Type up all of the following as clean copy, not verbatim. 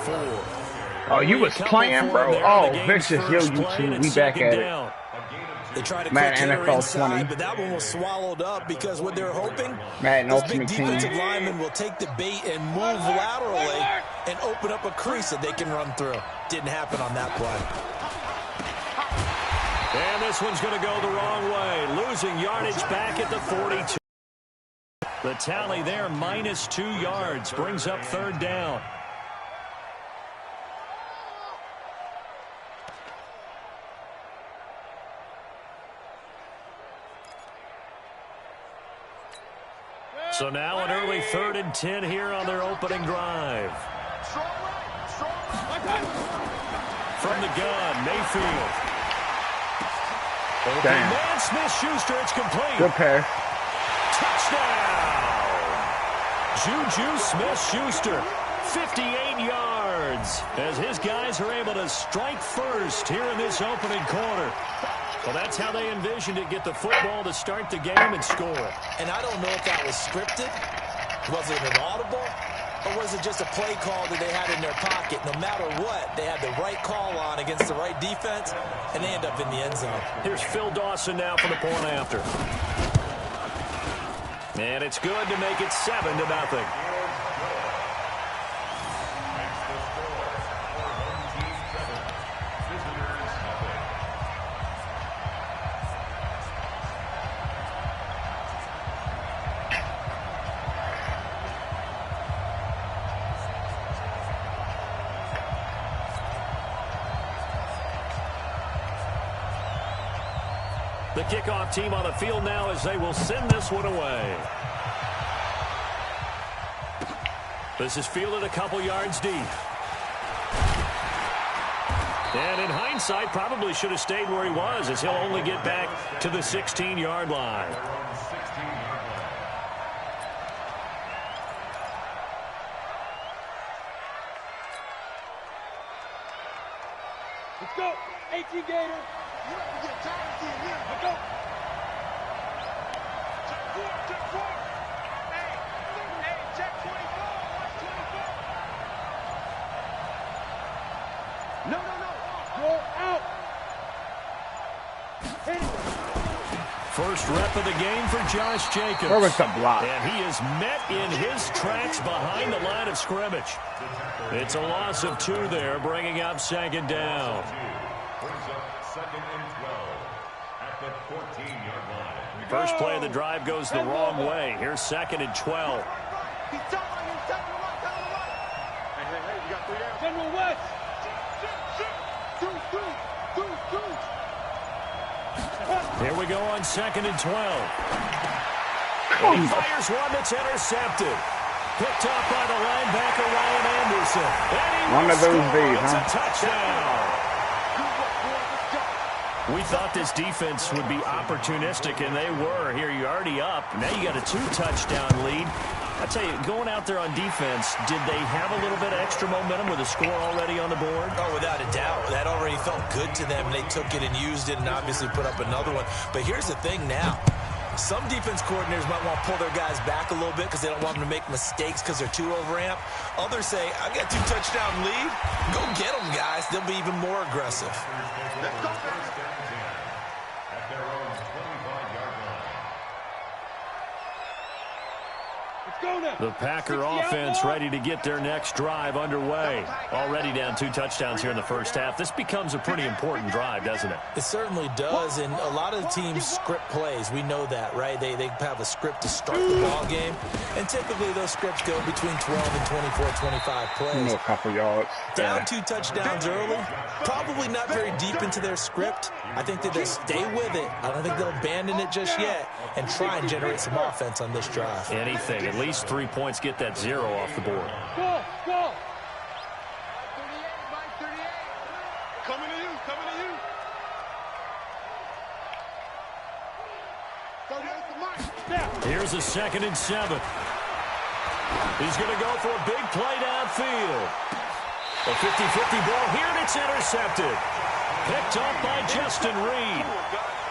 4. Oh, you was playing, bro? Oh, vicious. Yo, YouTube, we back at it. They try to Madden NFL inside, 20. but that one was swallowed up because what they're hoping, Madden this Ultimate big Team. defensive lineman will take the bait and move laterally and open up a crease that they can run through. Didn't happen on that play. And this one's going to go the wrong way, losing yardage back at the 42. The tally there, -2 yards, brings up 3rd down. So now an early 3rd and 10 here on their opening drive. From the gun, Mayfield. Open man, Smith-Schuster, it's complete. Good pass. Touchdown! Juju Smith-Schuster, 58 yards, as his guys are able to strike first here in this opening quarter. Well, that's how they envisioned it, get the football to start the game and score. And I don't know if that was scripted. Was it an audible? Or was it just a play call that they had in their pocket? No matter what, they had the right call on against the right defense, and they end up in the end zone. Here's Phil Dawson now for the point after. And it's good to make it 7-0. The kickoff team on the field now as they will send this one away. This is fielded a couple yards deep. And in hindsight, probably should have stayed where he was, as he'll only get back to the 16-yard line. Let's go. 18 Gator. You have to get time to see him. Let's go. Check 4. Hey, check 24. Watch 24. No. Go out. Hit it. First rep of the game for Josh Jacobs. Where was the block? And he is met in his tracks behind the line of scrimmage. It's a loss of 2 there, bringing up 2nd down. First play of the drive goes the wrong way. Here's 2nd and 12. Hey, you got 3 down. General West. Here we go on 2nd and 12. And he fires one that's intercepted. Picked up by the linebacker, Ryan Anderson. And One of those days, it's huh? a touchdown. We thought this defense would be opportunistic, and they were. Here, you're already up. Now you got a 2-touchdown lead. I tell you, going out there on defense, did they have a little bit of extra momentum with a score already on the board? Oh, without a doubt. That already felt good to them. They took it and used it and obviously put up another one. But here's the thing now. Some defense coordinators might want to pull their guys back a little bit because they don't want them to make mistakes because they're too overamped. Others say, I got 2-touchdown lead. Go get them, guys. They'll be even more aggressive. Let's go. The Packer offense ready to get their next drive underway. Already down 2 touchdowns here in the first half. This becomes a pretty important drive, doesn't it? It certainly does, and a lot of the teams script plays. We know that, right? They have a script to start the ball game, and typically those scripts go between 12 and 24, 25 plays. A couple yards. Down 2 touchdowns early, probably not very deep into their script. I think that they'll stay with it. I don't think they'll abandon it just yet and try and generate some offense on this drive. Anything. At least 3 points, get that 0 off the board. Go. 38, Mike, 38. Coming to you. 38 to Mike. Here's a 2nd and 7. He's going to go for a big play downfield. A 50-50 ball here, and it's intercepted. Picked up by Justin Reed.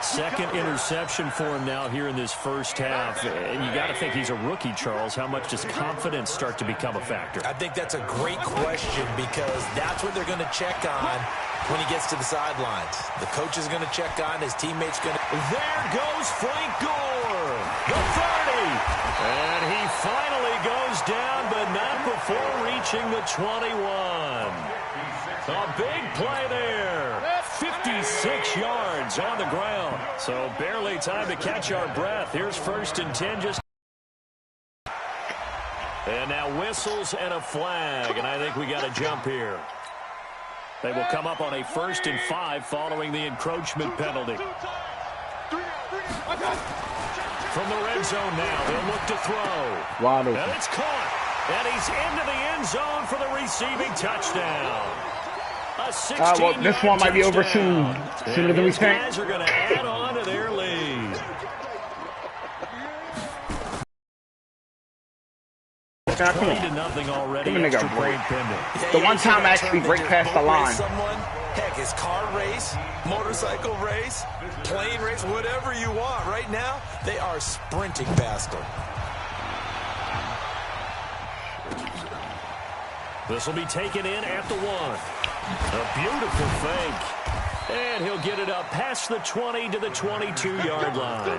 Second interception for him now here in this first half. And you got to think he's a rookie, Charles. How much does confidence start to become a factor? I think that's a great question because that's what they're going to check on when he gets to the sidelines. The coach is going to check on, his teammates going to... There goes Frank Gore, the 30. And he finally goes down, but not before reaching the 21. A big play there. 56 yards on the ground. So barely time to catch our breath. Here's 1st and 10 just... And now whistles and a flag. And I think we got a jump here. They will come up on a 1st and 5 following the encroachment penalty. From the red zone now, they'll look to throw. Wow. And it's caught. And he's into the end zone for the receiving touchdown. Well, this one might be over soon, sooner than we think. Guys are going to add on to their lead. Come on. 20-0 already. Give a nigga Extra a break. point pending. The one time I actually break past the line. Heck, it's car race, motorcycle race, plane race, whatever you want. Right now, they are sprinting past them. This will be taken in at the 1. A beautiful fake. And he'll get it up past the 20 to the 22-yard line.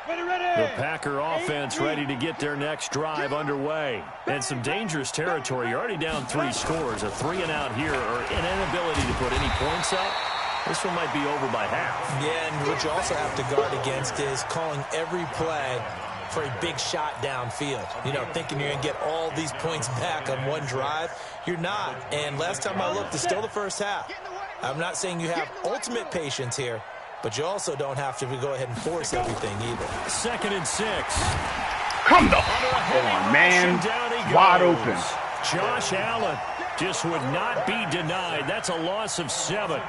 The Packer offense ready to get their next drive underway. And some dangerous territory. You're already down 3 scores. A 3-and-out here or an inability to put any points up. This one might be over by half. Yeah, and what you also have to guard against is calling every play for a big shot downfield. You know, thinking you're going to get all these points back on one drive. You're not. And last time I looked, it's still the first half. I'm not saying you have ultimate patience here, but you also don't have to go ahead and force everything either. 2nd and 6. Come the on, man. Wide open. Josh Allen just would not be denied. That's a loss of 7.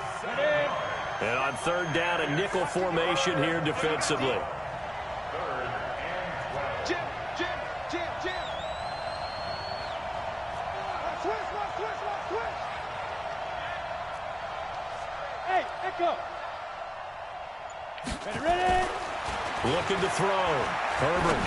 And on 3rd down, a nickel formation here defensively. Jim. Switch. Hey, Echo. Ready? Looking to throw. Herbert.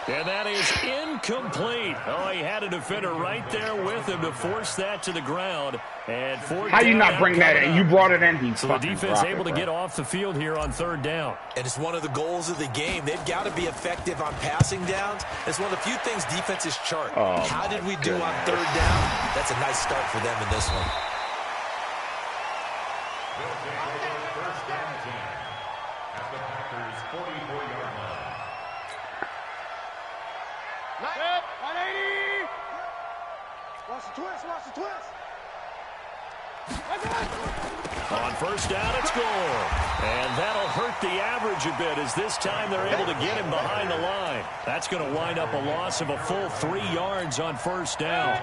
And that is incomplete. Oh, he had a defender right there with him to force that to the ground. And how you not bring that in? You brought it in. So the defense able to get off the field here on 3rd down. And it's one of the goals of the game. They've got to be effective on passing downs. It's one of the few things defenses chart. How did we do on 3rd down? That's a nice start for them in this one. Watch the twist. On 1st down, it's Gore. And that'll hurt the average a bit as this time they're able to get him behind the line. That's going to wind up a loss of a full 3 yards on 1st down.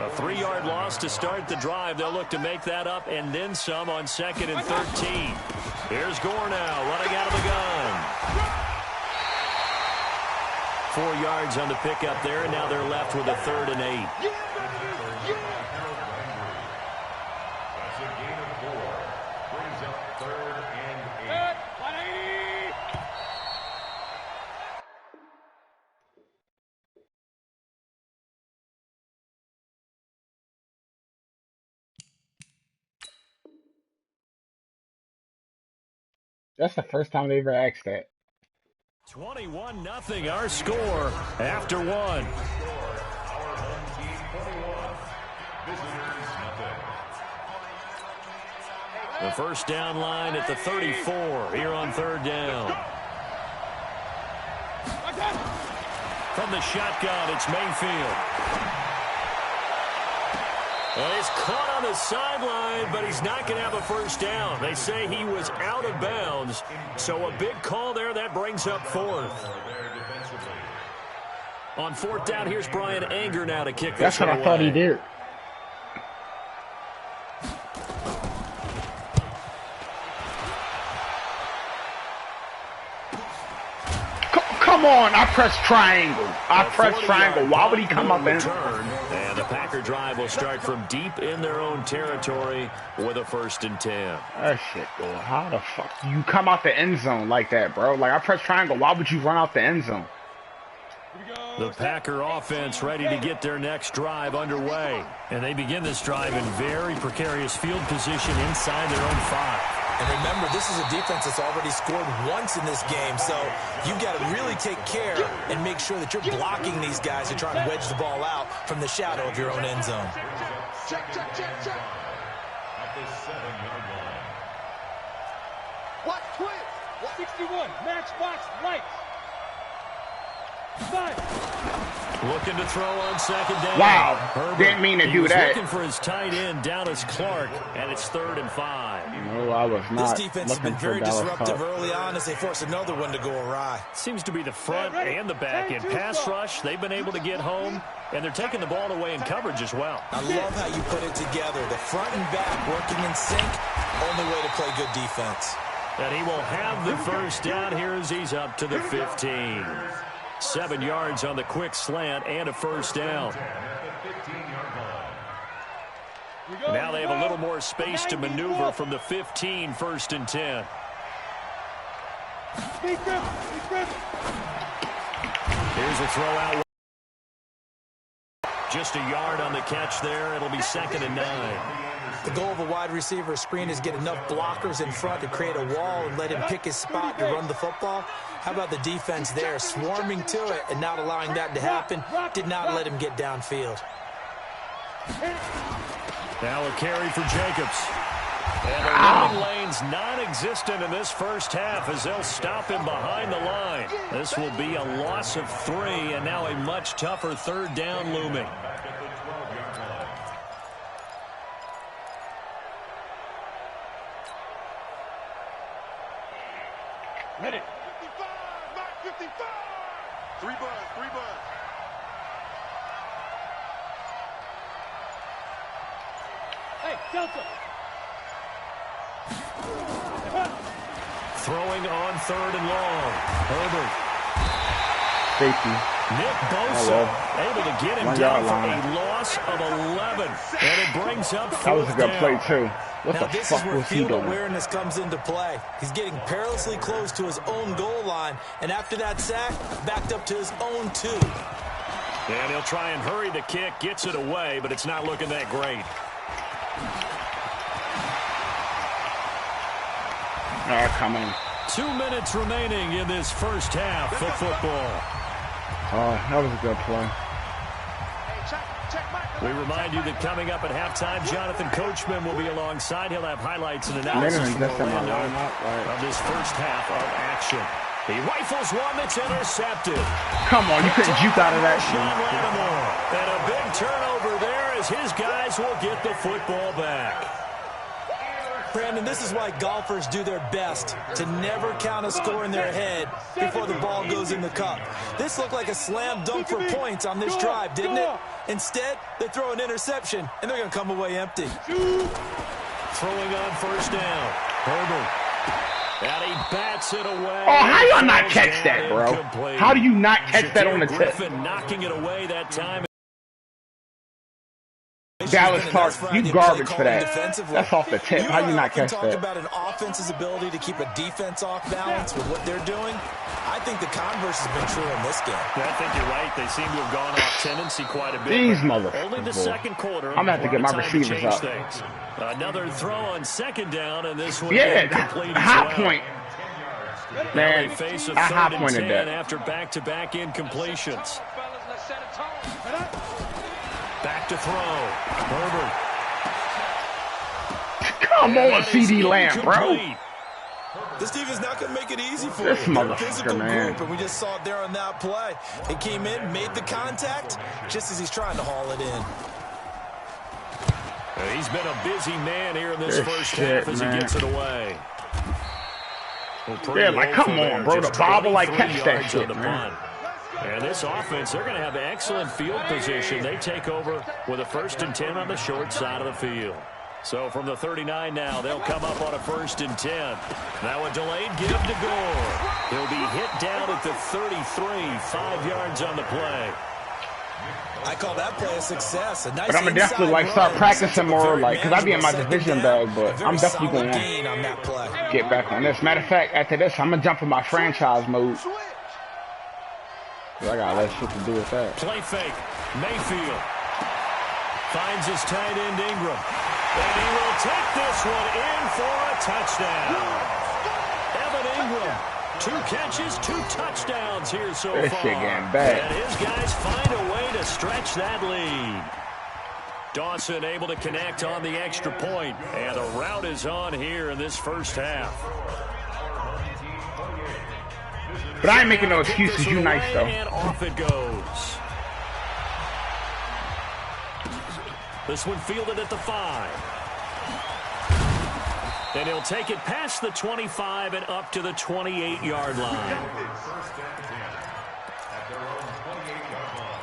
A 3-yard loss to start the drive. They'll look to make that up and then some on 2nd and 13. Here's Gore now running out of the gun. 4 yards on the pickup there, and now they're left with a 3rd and 8. That's a gain of 4. Brings up 3rd and 8. 180. That's the first time they ever asked that. 21-0 our score after 1. The first down line at the 34 here on 3rd down. From the shotgun, it's Mayfield. Well, he's caught on the sideline, but he's not going to have a first down. They say he was out of bounds, so a big call there. That brings up 4th. On 4th down, here's Brian Anger now to kick this one away. That's what I thought he did. Come on, I press triangle. I press triangle. Why would he come up in? And the Packer drive will start from deep in their own territory with a 1st and 10. That shit, bro. How the fuck you come out the end zone like that, bro? Like, I press triangle. Why would you run out the end zone? The Packer offense ready to get their next drive underway. And they begin this drive in very precarious field position inside their own 5. And remember, this is a defense that's already scored once in this game, so you've got to really take care and make sure that you're blocking these guys to try and wedge the ball out from the shadow of your own end zone. Check. At the 7-yard line. What? Twins. 61. Matchbox lights. 5. Looking to throw on 2nd down. Wow. Herbert, Didn't mean to do that. Looking for his tight end, Dallas Clark, and it's 3rd and 5. No, I was not. This defense has been very disruptive early on as they force another one to go awry. Seems to be the front and the back end. Pass rush, they've been able to get home, and they're taking the ball away in coverage as well. I love how you put it together. The front and back working in sync, only way to play good defense. And he will have the 1st down here as he's up to the 15. 7 yards on the quick slant and a 1st down. Now they have a little more space to maneuver from the 15, 1st and 10. Here's a throw out. Just a yard on the catch there. It'll be 2nd and 9. The goal of a wide receiver screen is get enough blockers in front to create a wall and let him pick his spot to run the football. How about the defense there, swarming to it and not allowing that to happen? Did not let him get downfield. Now a carry for Jacobs. And the running lane's non-existent in this 1st half as they'll stop him behind the line. This will be a loss of 3, and now a much tougher 3rd down looming. Ready. 55, Mark 55. 3 buzz. Hey, Delta. Throwing on 3rd and long. Herbert. Safety. Nick Bosa able to get him down for a loss of 11. And it brings up 4th That was a good down. play, too. What Now the this fuck is where was he field doing? awareness comes into play. He's getting perilously close to his own goal line, and after that sack, backed up to his own 2. And he'll try and hurry the kick, gets it away, but it's not looking that great. Come on. 2 minutes remaining in this 1st half of football. Oh, that was a good play. We remind you that coming up at halftime, Jonathan Coachman will be alongside. He'll have highlights and analysis from Orlando of this 1st half of action. He rifles one that's intercepted. Come on, you couldn't juke out of that Sean shit. Lattimore. And a big turnover there as his guys will get the football back. Brandon, this is why golfers do their best to never count a score in their head before the ball goes in the cup. This looked like a slam dunk for points on this drive, didn't it? Instead, they throw an interception, and they're going to come away empty. Throwing on 1st down. Herbert. And he bats it away. Oh, how y'all not catch that, bro? Incomplete. How do you not catch that on the tip? Griffin knocking it away that time. Dallas Clark, you garbage for that. That's off the tip. How you not catch talk that? about an offense's ability to keep a defense off balance with what they're doing. I think the converse has been true in this game. I think you're right. They seem to have gone off tendency quite a bit. These motherfuckers. Only the 2nd quarter. I'm going to have to get my receivers up. Things. Another throw on 2nd down, and this one complete high well. point. Man, they face a I 3rd high and pointed 10 that. after back-to-back incompletions. Back to throw. Herbert. Come on, CD Lamb, bro. This defense not going to make it easy for This you. They're a motherfucker, physical man. group, and we just saw it there on that play. He came in, made the contact, just as he's trying to haul it in. He's been a busy man here in this 1st half as he gets it away. Well, Yeah, like, come on, bro. The bobble, like, catch that shit, man. And this offense, they're going to have excellent field position. They take over with a 1st and 10 on the short side of the field. So from the 39 now, they'll come up on a 1st and 10. Now a delayed give to Gore. He'll be hit down at the 33, 5 yards on the play. I call that play a success. A nice but I'm gonna definitely like start practicing more, like, cause I be in my division bag, but I'm definitely gonna get back on this. Matter of fact, after this, I'm gonna jump in my franchise mode. I got less shit to do with that. Play fake. Mayfield finds his tight end Ingram. And he will take this one in for a touchdown. Evan Ingram, 2 catches, 2 touchdowns here so far. This shit getting bad. And his guys find a way to stretch that lead. Dawson able to connect on the extra point. And the route is on here in this first half. But I ain't making no excuses. You nice, though. And off it goes. This one fielded at the 5. And he'll take it past the 25 and up to the 28-yard line. First and 10 at their own 28-yard line.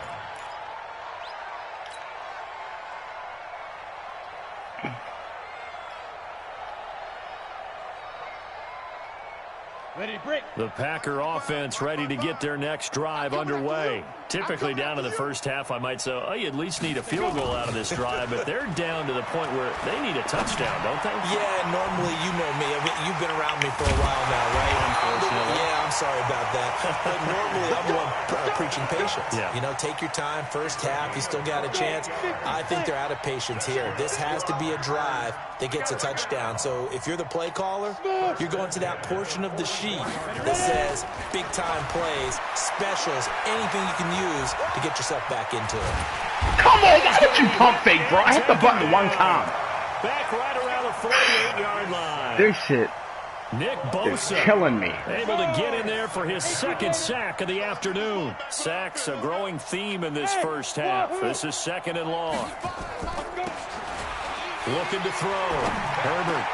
Ready to break. The Packer offense ready to get their next drive underway. Typically down in the first half, I might say, oh, you at least need a field goal out of this drive, but they're down to the point where they need a touchdown, don't they? Yeah, normally, you know me. I mean, you've been around me for a while now, right? Unfortunately. Yeah, I'm sorry about that. But normally, I'm the one preaching patience. Yeah. You know, take your time. First half, you still got a chance. I think they're out of patience here. This has to be a drive that gets a touchdown. So if you're the play caller, you're going to that portion of the sheet that says big-time plays, specials, anything you can use to get yourself back into it. Come on, I hit you pump fake, bro. I hit the button one time. Back right around the 48-yard line. This shit Nick is Bosa killing me. able to get in there for his 2nd sack of the afternoon. Sacks a growing theme in this first half. This is 2nd and long. Looking to throw. Herbert.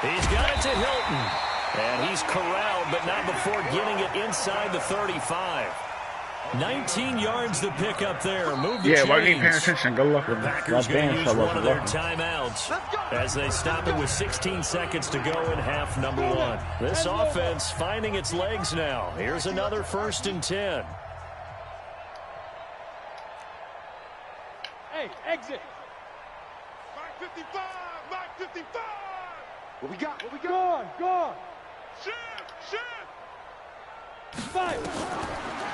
He's got it to Hilton. And he's corralled, but not before getting it inside the 35. 19 yards to pick up there. Move the Yeah, chains. why you ain't paying attention? Good luck. The Packers going to use one of their timeouts as they stop it with 16 seconds to go in half number 1. This offense finding its legs now. Here's another 1st and 10. Hey, exit. Mark 55. Mark 55. What we got? What we got? Gone. Shit. Five.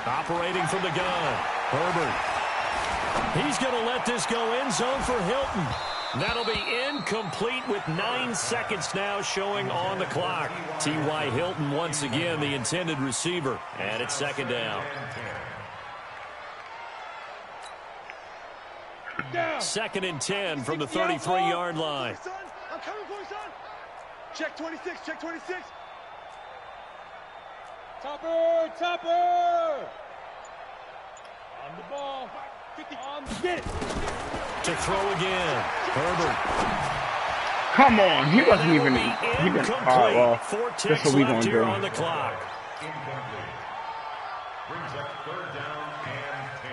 Operating from the gun. Herbert. He's going to let this go end zone for Hilton. That'll be incomplete with 9 seconds now showing on the clock. T.Y. Hilton once again the intended receiver. And it's 2nd down. 2nd and 10 from the 33-yard line. I'm coming for you, son. Check 26. Check 26. Topper. On the ball. 50. Get it. To throw again. Herbert. Come on, he wasn't even. He didn't. All right, well, this is what we gonna do. On the clock. Brings up 3rd down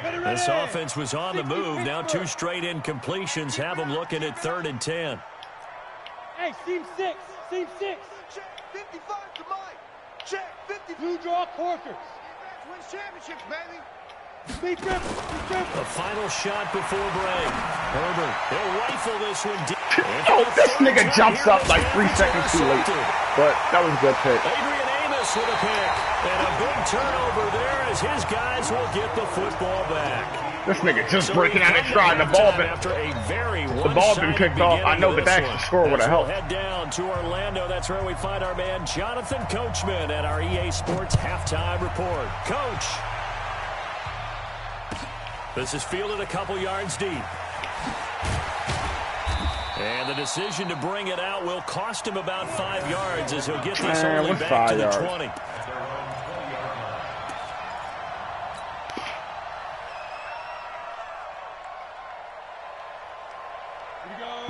and 10. This offense was on the move. Now 2 straight incompletions have them looking at 3rd and 10. Hey, seam 6. Seam 6. Check 55 to Mike. Check 50. Blue draw Corkers. Wins championships, baby. Speed trip. The final shot before break. Herbert. They'll rifle this one deep. Oh, this nigga jumps up like 3 seconds too late. But that was a good pick. Adrian Amos with a pick. And a big turnover there as his guys will get the football back. This nigga just breaking out his stride. The ball been picked off. I know, but that extra score would have helped. We'll head down to Orlando. That's where we find our man Jonathan Coachman at our EA Sports halftime report. Coach. This is fielded a couple yards deep. And the decision to bring it out will cost him about 5 yards as he'll get this only back to the 20.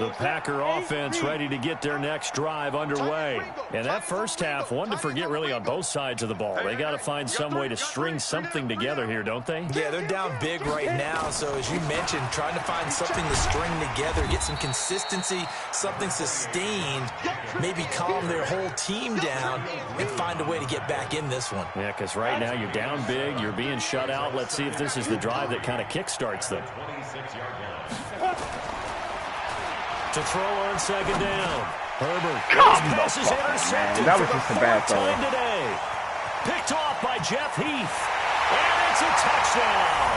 The Packer offense ready to get their next drive underway. And that first half, one to forget really on both sides of the ball. They got to find some way to string something together here, don't they? Yeah, they're down big right now. So as you mentioned, trying to find something to string together, get some consistency, something sustained, maybe calm their whole team down and find a way to get back in this one. Yeah, because right now you're down big, you're being shut out. Let's see if this is the drive that kind of kickstarts them. To throw on second down. Herbert. Pass is intercepted. That was just a bad throw. Today. Picked off by Jeff Heath. And it's a touchdown.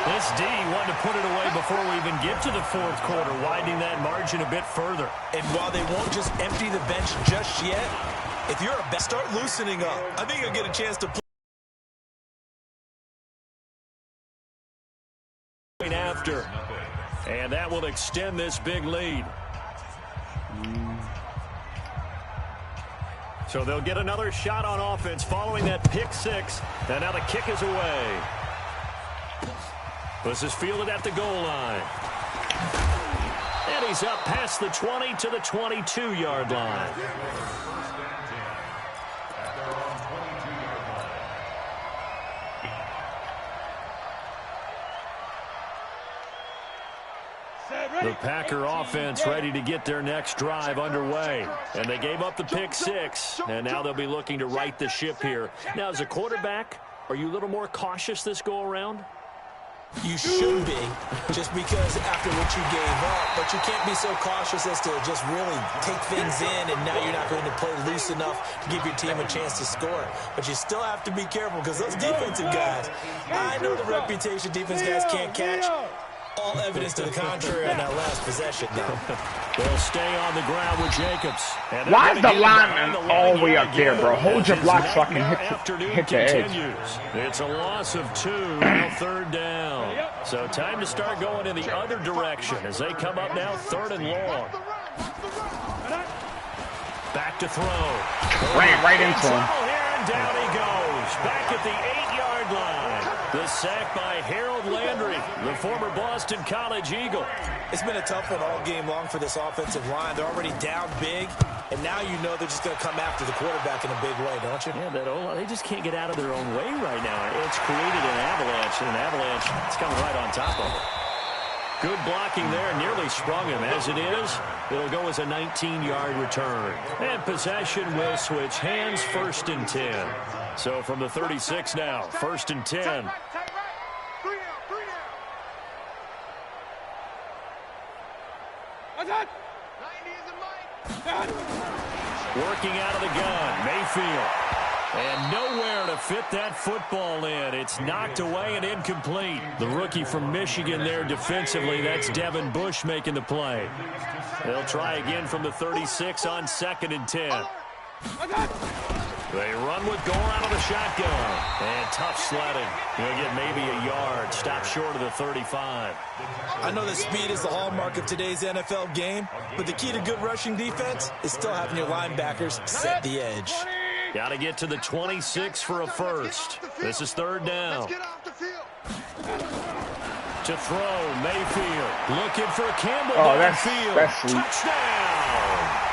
This D wanted to put it away before we even get to the fourth quarter, widening that margin a bit further. And while they won't just empty the bench just yet, if you're a best, start loosening up. I think you'll get a chance to play after. And that will extend this big lead. So they'll get another shot on offense following that pick six. And now the kick is away. This is fielded at the goal line. And he's up past the 20 to the 22-yard line. The Packer offense ready to get their next drive underway. And they gave up the pick six. And now they'll be looking to right the ship here. Now, as a quarterback, are you a little more cautious this go-around? You should be, just because after what you gave up. But you can't be so cautious as to just really take things in, and now you're not going to play loose enough to give your team a chance to score. But you still have to be careful, because those defensive guys, I know the reputation defense guys can't catch. All evidence to the contrary on that last possession, though. They'll stay on the ground with Jacobs. Why is the lineman all the way up there, bro? Hold your block so I can hit the edge. It's a loss of 2, now third down. So time to start going in the other direction as they come up now third and long. Back to throw. Ran right into him. And down he goes. Back at the 8-yard line. The sack by Harold Landry, the former Boston College Eagle. It's been a tough one all game long for this offensive line. They're already down big, and now you know they're just going to come after the quarterback in a big way, don't you? Yeah, they just can't get out of their own way right now. It's created an avalanche, and an avalanche is coming right on top of it. Good blocking there, nearly sprung him. As it is, it'll go as a 19-yard return. And possession will switch hands, first and 10. So from the 36 now, first and 10. Working out of the gun, Mayfield. And nowhere to fit that football in. It's knocked away and incomplete. The rookie from Michigan there defensively, that's Devin Bush making the play. They'll try again from the 36 on second and 10. They run with Gore out of the shotgun. And tough sledding. He'll get maybe a yard. Stop short of the 35. I know that speed is the hallmark of today's NFL game, but the key to good rushing defense is still having your linebackers set the edge. Got to get to the 26 for a first. This is third down. To throw, Mayfield. Looking for Campbell. Oh, that's sweet. Touchdown.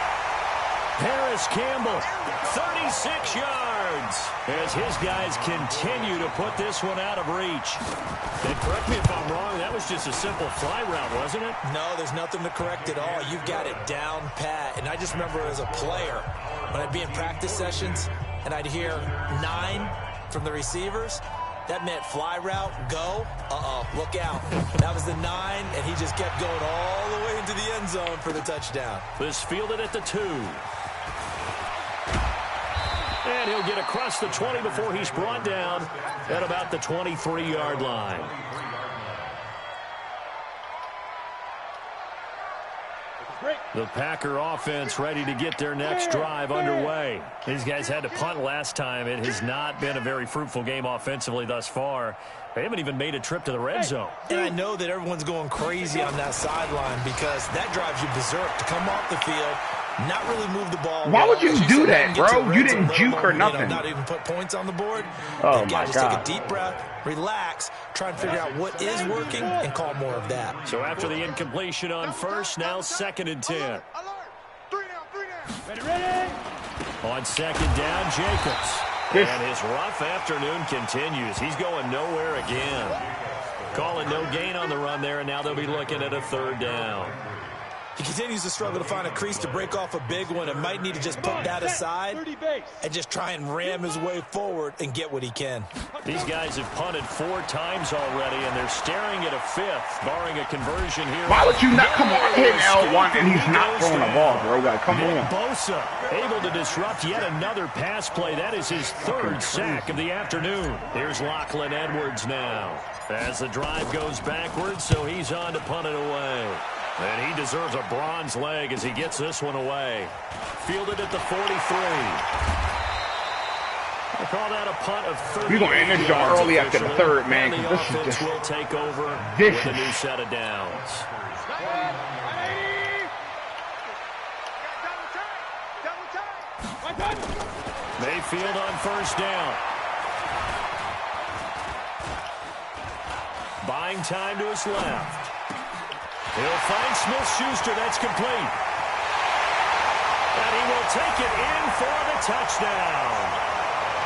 Paris Campbell, 36 yards. As his guys continue to put this one out of reach. And correct me if I'm wrong, that was just a simple fly route, wasn't it? No, there's nothing to correct at all. You've got it down pat. And I just remember as a player, when I'd be in practice sessions and I'd hear 9 from the receivers, that meant fly route, go, look out. That was the 9, and he just kept going all the way into the end zone for the touchdown. This fielded at the 2. And he'll get across the 20 before he's brought down at about the 23-yard line. The Packer offense ready to get their next drive underway. These guys had to punt last time. It has not been a very fruitful game offensively thus far. They haven't even made a trip to the red zone. And I know that everyone's going crazy on that sideline because that drives you berserk to come off the field, Not really move the ball. Why would you do that, bro? You didn't juke or nothing. Not even put points on the board. Oh, my just God. take a deep breath, relax, try and figure out what is working, and call more of that. So after the incompletion on first, now 2nd and 10. Alert. 3 down. Ready. On 2nd down, Jacobs. And his rough afternoon continues. He's going nowhere again. Calling no gain on the run there, and now they'll be looking at a 3rd down. He continues to struggle to find a crease to break off a big one and might need to just put that aside and just try and ram his way forward and get what he can. These guys have punted 4 times already, and they're staring at a 5th, barring a conversion here. Why would you not come on hitting L1 and he's not throwing the ball, bro? Like, come on. Bosa able to disrupt yet another pass play. That is his 3rd sack of the afternoon. Here's Lachlan Edwards now as the drive goes backwards, so he's on to punt it away. And he deserves a bronze leg as he gets this one away. Fielded at the 43. I call that a punt of 30. We're going to end this joint early after the 3rd, man, because this is just will take over vicious. with a new set of downs. Mayfield on 1st down. Buying time to his left. He'll find Smith-Schuster. That's complete. And he will take it in for the touchdown.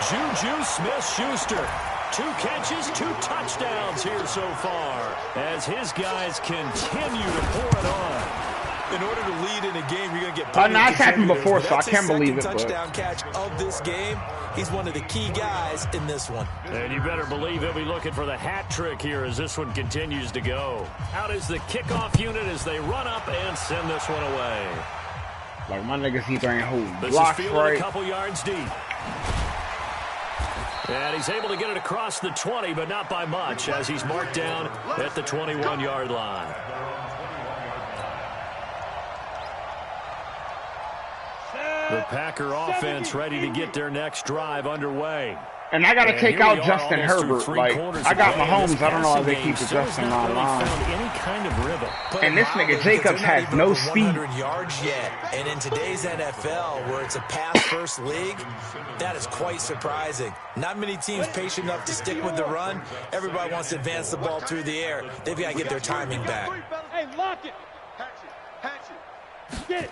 Juju Smith-Schuster. 2 catches, 2 touchdowns here so far as his guys continue to pour it on. In order to lead in a game, you're going to get That's happened before, so I can't believe it. Touchdown catch of this game. He's one of the key guys in this one. And you better believe he'll be looking for the hat trick here as this one continues to go. Out is the kickoff unit as they run up and send this one away. Like, my niggas, he ain't holding This blocks, is fielded right? a couple yards deep. And he's able to get it across the 20, but not by much as he's marked down at the 21-yard line. The Packer offense ready to get their next drive underway. And I got to take out Justin Herbert. Like, I got Mahomes. I don't know how they keep adjusting my line. Any kind of rhythm. And this nigga Jacobs has no speed. 100 yards yet. And in today's NFL, where it's a pass-first league, that is quite surprising. Not many teams patient enough to stick with the run. Everybody wants to advance the ball through the air. They've got to get their timing back. Hey, lock it. Hatch it. Get it.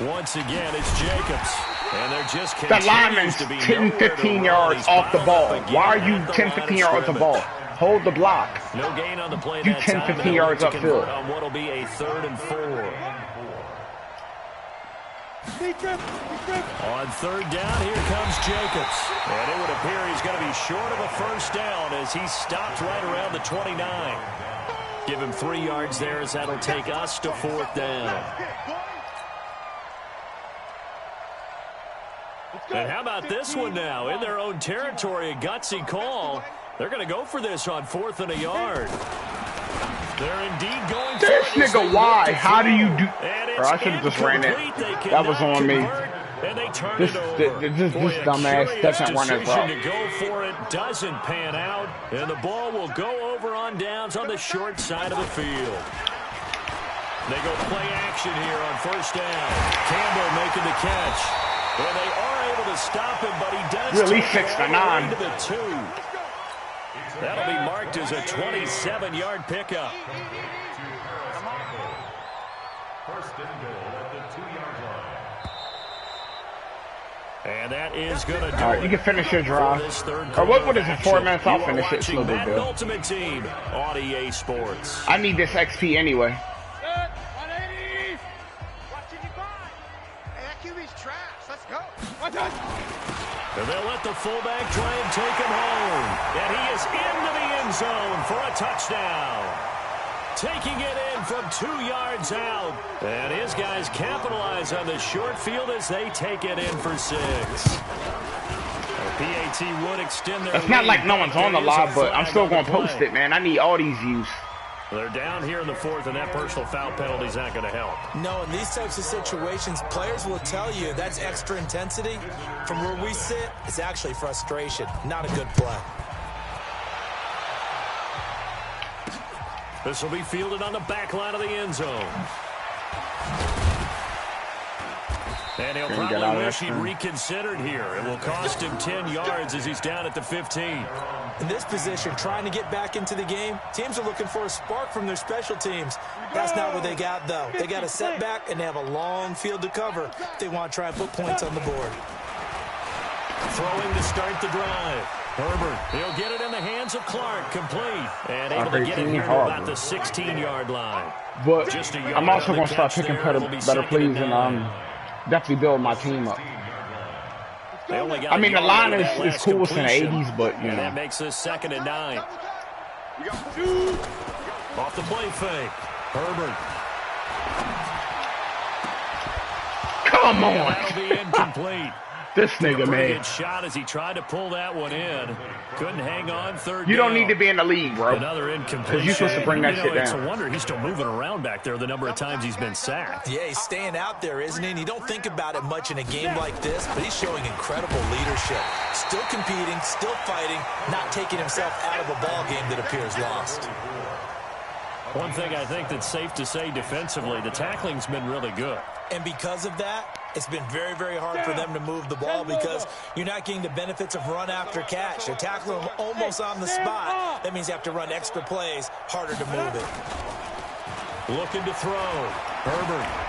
Once again, it's Jacobs. And they're just That lineman's 10, 15 yards off the ball. Why are you 10, 15 yards off the ball? Hold the block. No gain on the play You 10, 15 yards upfield. On what'll be a 3rd and 4. On 3rd down, here comes Jacobs. And it would appear he's going to be short of a 1st down as he stopped right around the 29. Give him 3 yards there as that'll take us to 4th down. And how about this one now? In their own territory, a gutsy call. They're going to go for this on 4th and a yard. They're indeed going for This it. nigga, why? How do you do? Bro, I should have just ran it. That was on me. And they turn This dumbass doesn't run his route. To go for it doesn't pan out, and the ball will go over on downs on the short side of the field. They go play action here on 1st down. Campbell making the catch. Well, they are able to stop him, but he does Really take 6 it to 9. into the 2. That'll be marked as a 27-yard pickup. 1st and goal at the 2-yard line. And that is going to do All right, you can finish your drive. Or what is it, 4 minutes? I'll finish it. It's no big Madden deal. Ultimate Team on EA Sports. I need this XP anyway. And they'll let the fullback try and take him home. And he is into the end zone for a touchdown. Taking it in from 2 yards out. And his guys capitalize on the short field as they take it in for 6. PAT would extend their It's not lead. like no one's on the live, but I'm still going to post it, man. I need all these views. They're down here in the 4th, and that personal foul penalty is not going to help. No, in these types of situations, players will tell you that's extra intensity. From where we sit, it's actually frustration. Not a good play. This will be fielded on the back line of the end zone. And he'll probably wish he'd reconsidered here. It will cost him 10 yards as he's down at the 15. In this position, trying to get back into the game, teams are looking for a spark from their special teams. That's not what they got, though. They got a setback, and they have a long field to cover if they want to try and put points on the board. Throwing to start the drive. Herbert, he'll get it in the hands of Clark, complete. And able to get it here to about the 16-yard line. But I'm also going to start picking better plays and definitely build my team up. I mean, the line is coolest in the 80s, but, you know. That makes this 2nd and 9. Off the play fake. Herbert. Come on. That'll be incomplete. This nigga, man. Good shot as he tried to pull that one in. Couldn't hang on. Third You don't down. need to be in the league, bro. Another incompletion. Because you're supposed to bring that shit down. It's a wonder he's still moving around back there the number of times he's been sacked. Yeah, he's staying out there, isn't he? And you don't think about it much in a game like this, but he's showing incredible leadership. Still competing, still fighting, not taking himself out of a ball game that appears lost. One thing I think that's safe to say defensively, the tackling's been really good. And because of that, it's been very, very hard for them to move the ball because you're not getting the benefits of run after catch. They're tackling them almost on the spot. That means you have to run extra plays, harder to move it. Looking to throw. Herbert.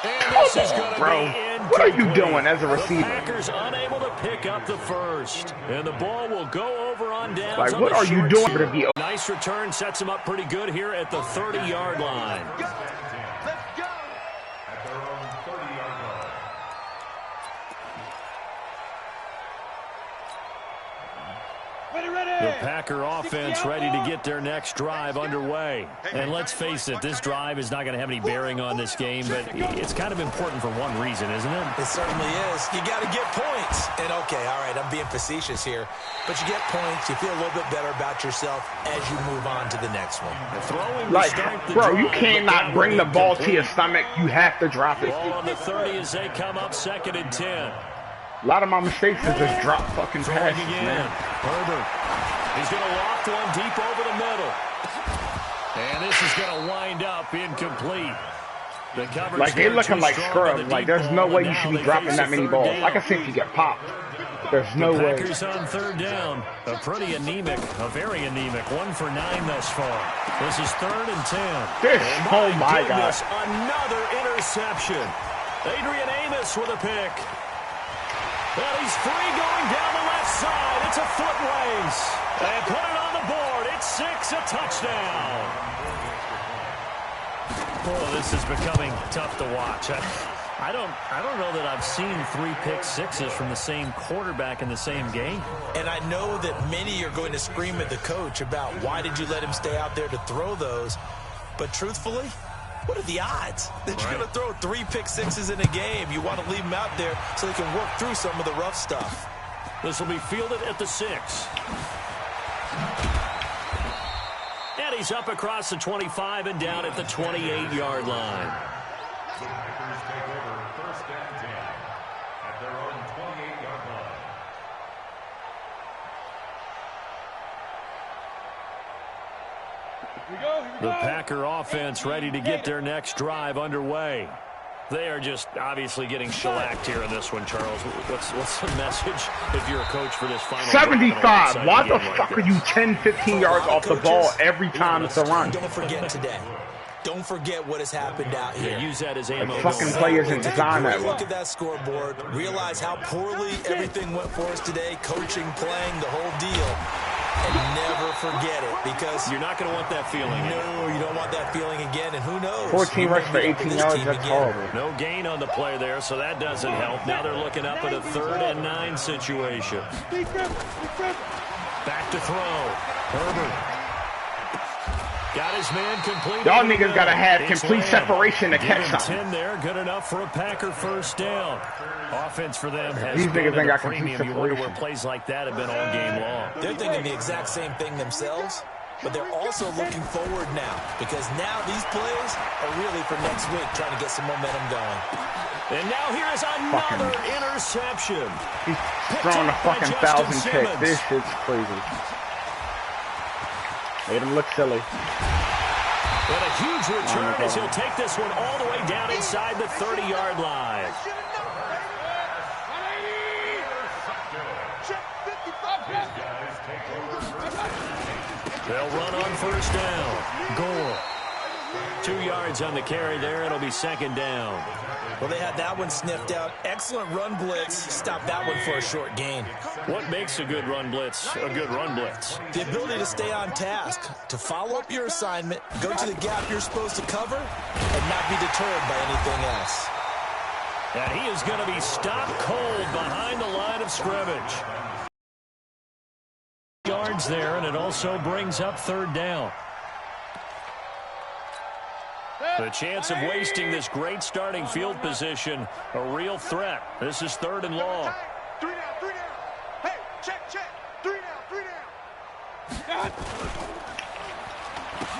And this is going to be incomplete. What are you doing as a receiver? The Packers unable to pick up the first. And the ball will go over on downs. Like, what are you doing to be... Nice return, sets him up pretty good here at the 30-yard line. The Packer offense ready to get their next drive underway. And let's face it, this drive is not going to have any bearing on this game, but it's kind of important for one reason, isn't it? It certainly is. You got to get points. And, okay, all right, I'm being facetious here. But you get points, you feel a little bit better about yourself as you move on to the next one. Like, bro, you cannot bring the ball to your stomach. You have to drop it. Ball on the 30 as they come up 2nd and 10. A lot of my mistakes is just drop fucking passes, man. Herbert. He's going to loft one deep over the middle. And this is going to wind up incomplete. The like, they're looking like scrubs. Like, there's no way you should be dropping that many balls. Like I said, if you get popped. There's no way. Packers on 3rd down. A pretty anemic, a very anemic. 1 for 9 thus far. This is 3rd and 10. Oh my God. Another interception. Adrian Amos with a pick. Well, he's free going down the left side. It's a foot race. They put it on the board. It's 6, a touchdown. Oh, this is becoming tough to watch. I don't know that I've seen 3 pick sixes from the same quarterback in the same game. And I know that many are going to scream at the coach about why did you let him stay out there to throw those. But truthfully, what are the odds that you're going to throw 3 pick sixes in a game? You want to leave them out there so they can work through some of the rough stuff. This will be fielded at the 6. And he's up across the 25 and down at the 28-yard line. The Packers take over 1st and 10 at their own 28-yard line. The Packer offense ready to get their next drive underway. They are just obviously getting shellacked here in this one, Charles. What's the message if you're a coach for this final 75. Why the fuck are you 10, 15 yards off the ball Coaches, every time it's a run? Don't forget today. Don't forget what has happened out here. Use that as ammo. Like, fucking players in design that way. Look at that scoreboard. Realize how poorly everything went for us today. Coaching, playing, the whole deal. And never forget it, because you're not going to want that feeling. No, you don't want that feeling again, and who knows? 14 rush for 18 yards, that's horrible. No gain on the play there, so that doesn't help. Now they're looking up at a 3rd and 9 situation. Back to throw. Herbert. Got his man complete. Y'all niggas got to have complete separation to catch something. 10 there, good enough for a Packer 1st down. Offense for them has These niggas ain't got premium. complete You wonder where separation. plays like that have been all game long. They're thinking the exact same thing themselves, but they're also looking forward now, because now these plays are really for next week, trying to get some momentum going. And now here is another interception. He's throwing a fucking 1,000 pick. This shit's crazy. Made him look silly. And a huge return as he'll take this one all the way down inside the 30-yard line. They'll run on first down. Gore. 2 yards on the carry there. It'll be second down. Well, they had that one sniffed out. Excellent run blitz. Stop that one for a short gain. What makes a good run blitz a good run blitz? The ability to stay on task, to follow up your assignment, go to the gap you're supposed to cover, and not be deterred by anything else. And he is going to be stopped cold behind the line of scrimmage. Yards there, and it also brings up third down. The chance of wasting this great starting field position, a real threat. This is third and long. 3 down, 3 down. Hey, check. 3 down.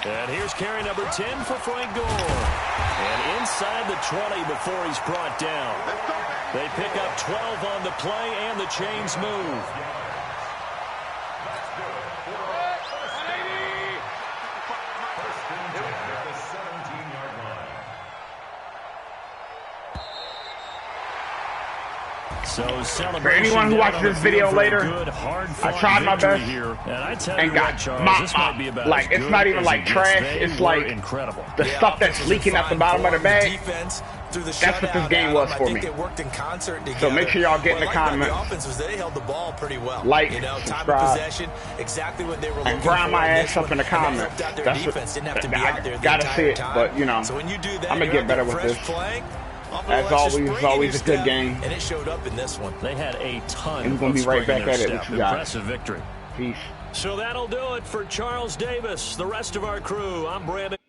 And here's carry number 10 for Frank Gore. And inside the 20 before he's brought down. They pick up 12 on the play, and the chains move. So for anyone who watches this video later, I tried my best and got like, it's not even like trash, it's like incredible. The stuff that's leaking at the bottom of the bag. That's what this game was for me. So make sure y'all get in the comments. They held the ball pretty well. Like, subscribe, exactly what they were looking and grind my ass up in the comments. That's what I gotta see it, but you know, I'm gonna get better with this. As always a good game. And it showed up in this one. They had a ton. And we're gonna be right back at it with you guys. Impressive victory. Peace. So that'll do it for Charles Davis. The rest of our crew, I'm Brandon.